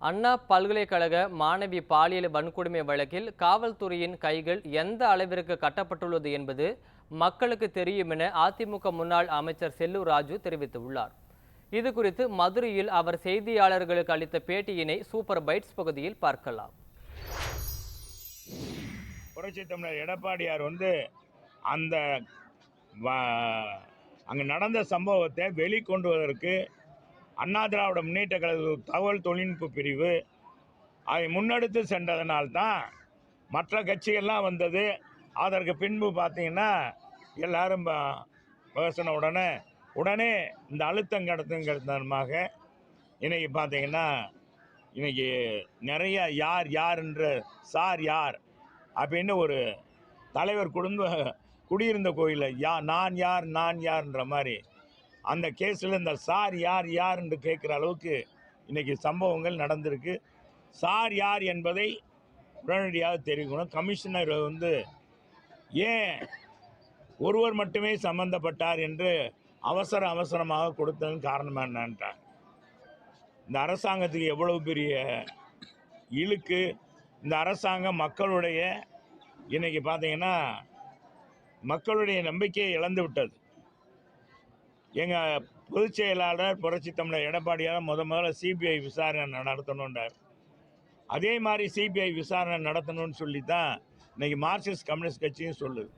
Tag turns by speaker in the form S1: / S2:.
S1: அண்ணா பல்கலைக்கழக மாணவி பாலியல் வன்கொடுமை வழக்கில் காவல்துறையின் கைகள் எந்த அளவிற்கு கட்டப்பட்டுள்ளது என்பது மக்களுக்கு தெரியும் என அதிமுக முன்னாள் அமைச்சர் செல்லூர் ராஜு தெரிவித்துள்ளார். இதுகுறித்து மதுரையில் அவர் செய்தியாளர்களுக்கு அளித்த பேட்டியினை சூப்பர் பைட்ஸ் பகுதியில் பார்க்கலாம்.
S2: புரட்சித் தமிழர் எடப்பாடியார் அந்த அங்கே நடந்த சம்பவத்தை வெளிக்கொண்டு வருவதற்கு அண்ணா திராவிட முன்னேற்ற கழக தகவல் தொழில்நுட்ப பிரிவு அதை முன்னெடுத்து சென்றதனால்தான் மற்ற கட்சிகள்லாம் வந்தது. அதற்கு பின்பு பார்த்தீங்கன்னா எல்லாரும் பேசின உடனே இந்த அழுத்தம் கடத்துங்கிறதுமாக இன்னைக்கு பார்த்தீங்கன்னா இன்னைக்கு நிறைய யார் என்ற சார் யார் அப்படின்னு ஒரு தலைவர் குடியிருந்த கோயிலில் நான் யார்ன்ற மாதிரி அந்த கேஸில் இந்த சார் யார் என்று கேட்குற அளவுக்கு இன்றைக்கி சம்பவங்கள் நடந்திருக்கு. சார் யார் என்பதை உடனடியாக தெரிவிக்கணும். கமிஷனர் ஏன் ஒருவர் மட்டுமே சம்பந்தப்பட்டார் என்று அவசரமாக கொடுத்ததன் காரணமாக என்னன்றார். இந்த அரசாங்கத்துக்கு எவ்வளவு பெரிய இழுக்கு. இந்த அரசாங்கம் மக்களுடைய இன்றைக்கி பார்த்தீங்கன்னா மக்களுடைய நம்பிக்கையை இழந்து விட்டது. எங்கள் பொதுச் செயலாளர் புரட்சித் தமிழர் எடப்பாடியார் முதல்ல சிபிஐ விசாரணை நடத்தணுன்றார். அதே மாதிரி சிபிஐ விசாரணை நடத்தணும்னு சொல்லி தான் இன்றைக்கி மார்க்சிஸ்ட் கம்யூனிஸ்ட் கட்சியும் சொல்லுது.